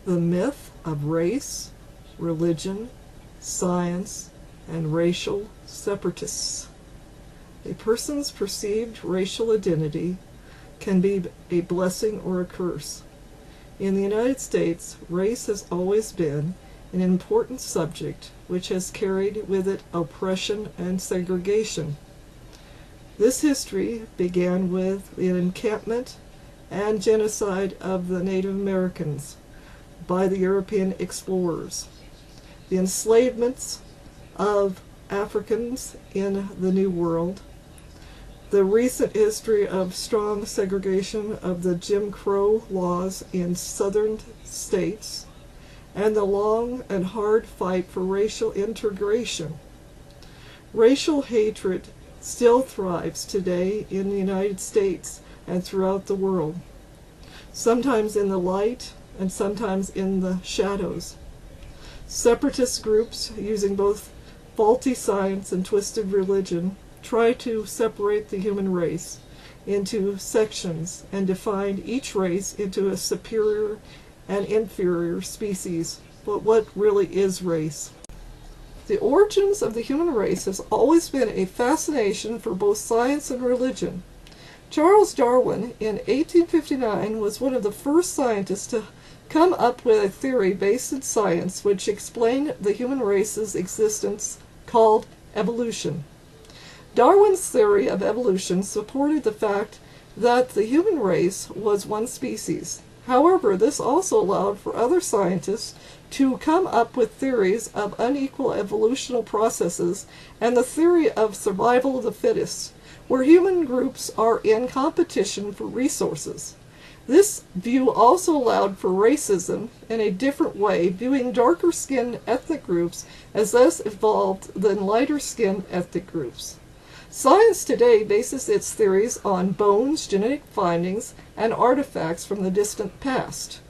the myth of race, religion, science, and racial separatists. A person's perceived racial identity can be a blessing or a curse. In the United States, race has always been an important subject which has carried with it oppression and segregation. This history began with the encampment and genocide of the Native Americans by the European explorers, the enslavements of Africans in the New World, the recent history of strong segregation of the Jim Crow laws in southern states, and the long and hard fight for racial integration. Racial hatred still thrives today in the United States and throughout the world, sometimes in the light and sometimes in the shadows. Separatist groups, using both faulty science and twisted religion, try to separate the human race into sections and define each race into a superior and inferior species. But what really is race? The origins of the human race has always been a fascination for both science and religion. Charles Darwin, in 1859, was one of the first scientists to come up with a theory based in science which explained the human race's existence, called evolution. Darwin's theory of evolution supported the fact that the human race was one species. However, this also allowed for other scientists to come up with theories of unequal evolutional processes and the theory of survival of the fittest, where human groups are in competition for resources. This view also allowed for racism in a different way, viewing darker-skinned ethnic groups as less evolved than lighter-skinned ethnic groups. Science today bases its theories on bones, genetic findings, and artifacts from the distant past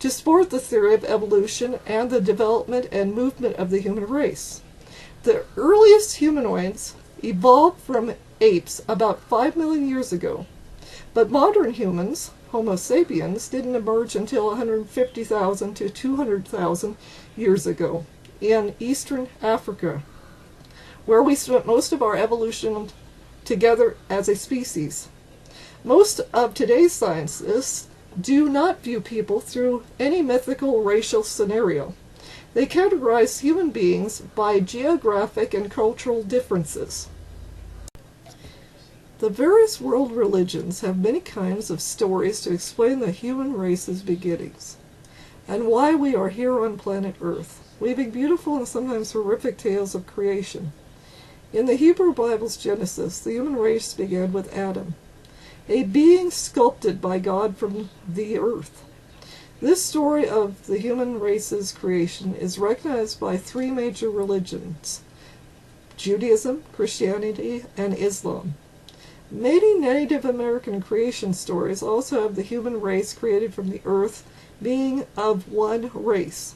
to support the theory of evolution and the development and movement of the human race. The earliest humanoids evolved from apes about 5 million years ago, but modern humans, Homo sapiens, didn't emerge until 150,000 to 200,000 years ago in eastern Africa, where we spent most of our evolution together as a species. Most of today's scientists do not view people through any mythical racial scenario. They categorize human beings by geographic and cultural differences. The various world religions have many kinds of stories to explain the human race's beginnings and why we are here on planet Earth, weaving beautiful and sometimes horrific tales of creation. In the Hebrew Bible's Genesis, the human race began with Adam, a being sculpted by God from the earth. This story of the human race's creation is recognized by 3 major religions: Judaism, Christianity, and Islam. Many Native American creation stories also have the human race created from the earth being of one race.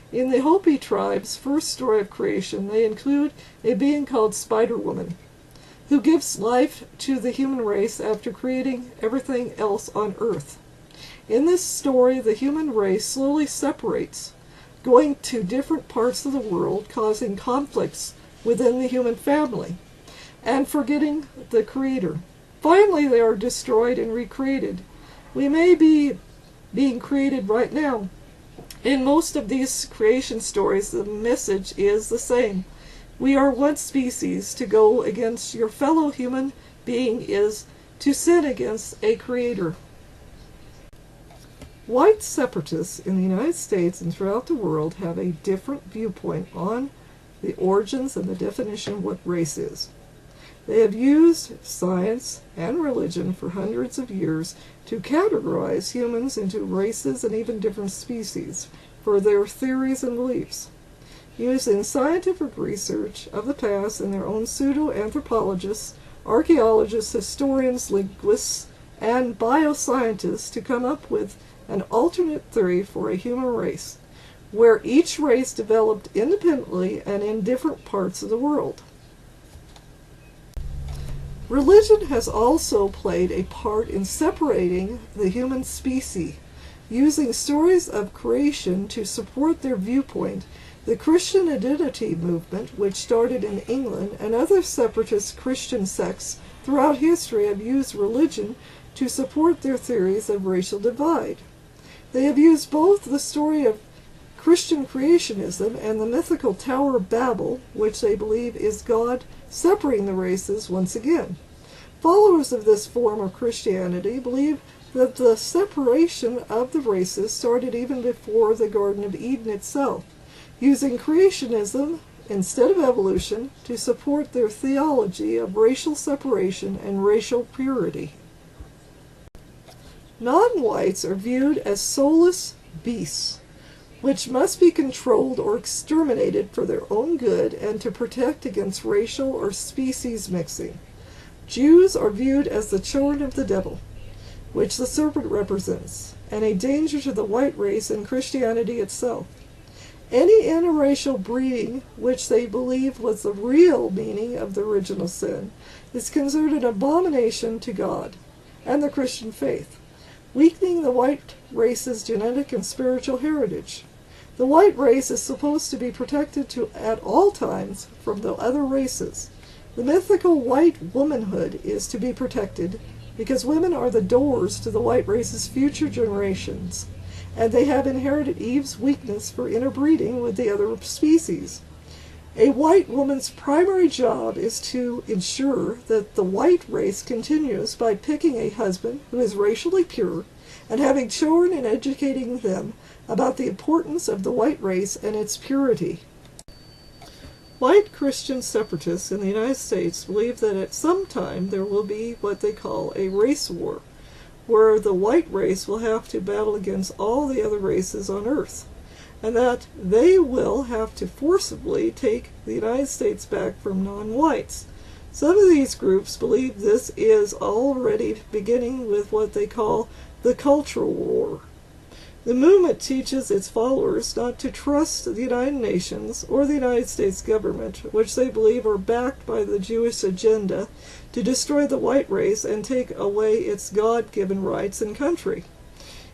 In the Hopi tribe's first story of creation, they include a being called Spider-Woman, who gives life to the human race after creating everything else on Earth. In this story, the human race slowly separates, going to different parts of the world, causing conflicts within the human family, and forgetting the Creator. Finally, they are destroyed and recreated. We may be being created right now. In most of these creation stories, the message is the same. We are one species. To go against your fellow human being is to sin against a creator. White separatists in the United States and throughout the world have a different viewpoint on the origins and the definition of what race is. They have used science and religion for hundreds of years to categorize humans into races and even different species for their theories and beliefs. Using scientific research of the past and their own pseudo-anthropologists, archaeologists, historians, linguists, and bioscientists to come up with an alternate theory for a human race, where each race developed independently and in different parts of the world. Religion has also played a part in separating the human species, Using stories of creation to support their viewpoint, the Christian identity movement, which started in England, and other separatist Christian sects throughout history have used religion to support their theories of racial divide. They have used both the story of Christian creationism and the mythical Tower of Babel, which they believe is God separating the races once again. Followers of this form of Christianity believe that the separation of the races started even before the Garden of Eden itself, using creationism instead of evolution to support their theology of racial separation and racial purity. Non-whites are viewed as soulless beasts, which must be controlled or exterminated for their own good and to protect against racial or species mixing. Jews are viewed as the children of the devil, which the serpent represents, and a danger to the white race and Christianity itself. Any interracial breeding, which they believe was the real meaning of the original sin, is considered an abomination to God and the Christian faith, weakening the white race's genetic and spiritual heritage. The white race is supposed to be protected at all times from the other races. The mythical white womanhood is to be protected because women are the doors to the white race's future generations, and they have inherited Eve's weakness for interbreeding with the other species. A white woman's primary job is to ensure that the white race continues by picking a husband who is racially pure and having children and educating them about the importance of the white race and its purity. White Christian separatists in the United States believe that at some time there will be what they call a race war, where the white race will have to battle against all the other races on Earth, and that they will have to forcibly take the United States back from non-whites. Some of these groups believe this is already beginning with what they call the cultural war. The movement teaches its followers not to trust the United Nations or the United States government, which they believe are backed by the Jewish agenda to destroy the white race and take away its God-given rights and country.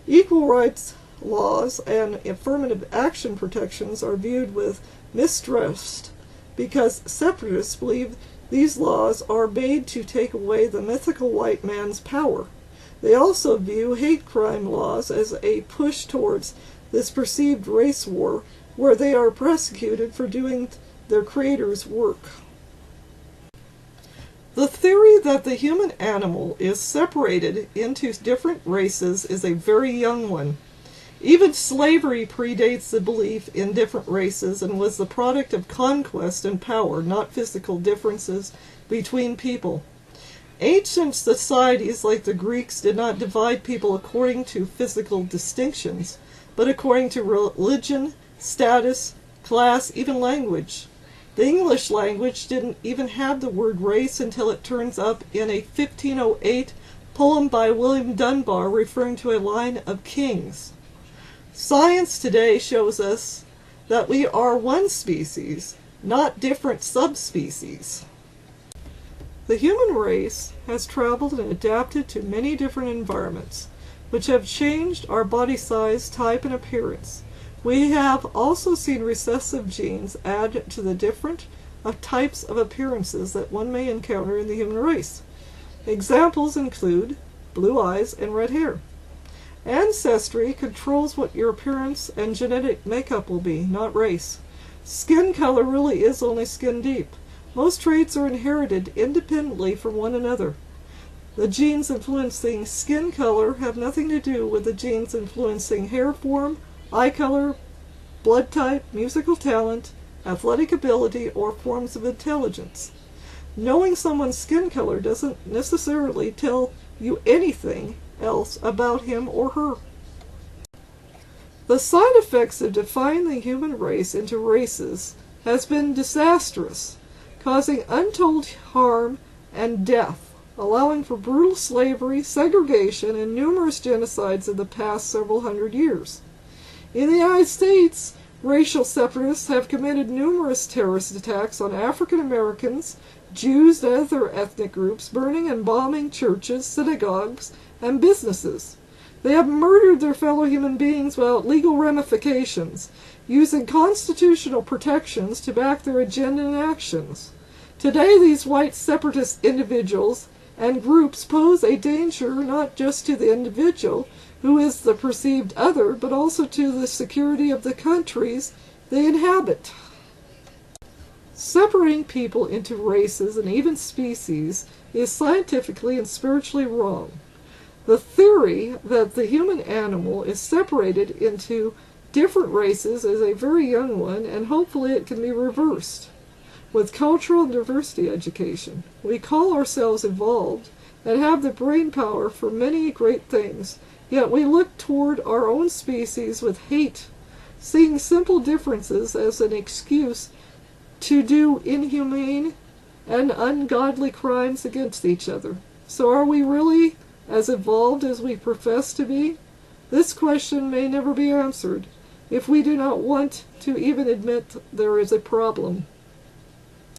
Equal rights laws and affirmative action protections are viewed with mistrust because separatists believe these laws are made to take away the mythical white man's power. They also view hate crime laws as a push towards this perceived race war, where they are prosecuted for doing their creator's work. The theory that the human animal is separated into different races is a very young one. Even slavery predates the belief in different races and was the product of conquest and power, not physical differences between people. Ancient societies like the Greeks did not divide people according to physical distinctions, but according to religion, status, class, even language. The English language didn't even have the word race until it turns up in a 1508 poem by William Dunbar referring to a line of kings. Science today shows us that we are one species, not different subspecies. The human race has traveled and adapted to many different environments, which have changed our body size, type, and appearance. We have also seen recessive genes add to the different types of appearances that one may encounter in the human race. Examples include blue eyes and red hair. Ancestry controls what your appearance and genetic makeup will be, not race. Skin color really is only skin deep. Most traits are inherited independently from one another. The genes influencing skin color have nothing to do with the genes influencing hair form, eye color, blood type, musical talent, athletic ability, or forms of intelligence. Knowing someone's skin color doesn't necessarily tell you anything else about him or her. The side effects of dividing the human race into races has been disastrous, causing untold harm and death, allowing for brutal slavery, segregation, and numerous genocides in the past several hundred years. In the United States, racial separatists have committed numerous terrorist attacks on African Americans, Jews, and other ethnic groups, burning and bombing churches, synagogues, and businesses. They have murdered their fellow human beings without legal ramifications, using constitutional protections to back their agenda and actions. Today, these white separatist individuals and groups pose a danger not just to the individual, who is the perceived other, but also to the security of the countries they inhabit. Separating people into races and even species is scientifically and spiritually wrong. The theory that the human animal is separated into different races is a very young one, and hopefully it can be reversed. With cultural and diversity education, we call ourselves evolved and have the brain power for many great things, yet we look toward our own species with hate, seeing simple differences as an excuse to do inhumane and ungodly crimes against each other. So are we really as evolved as we profess to be? This question may never be answered if we do not want to even admit there is a problem.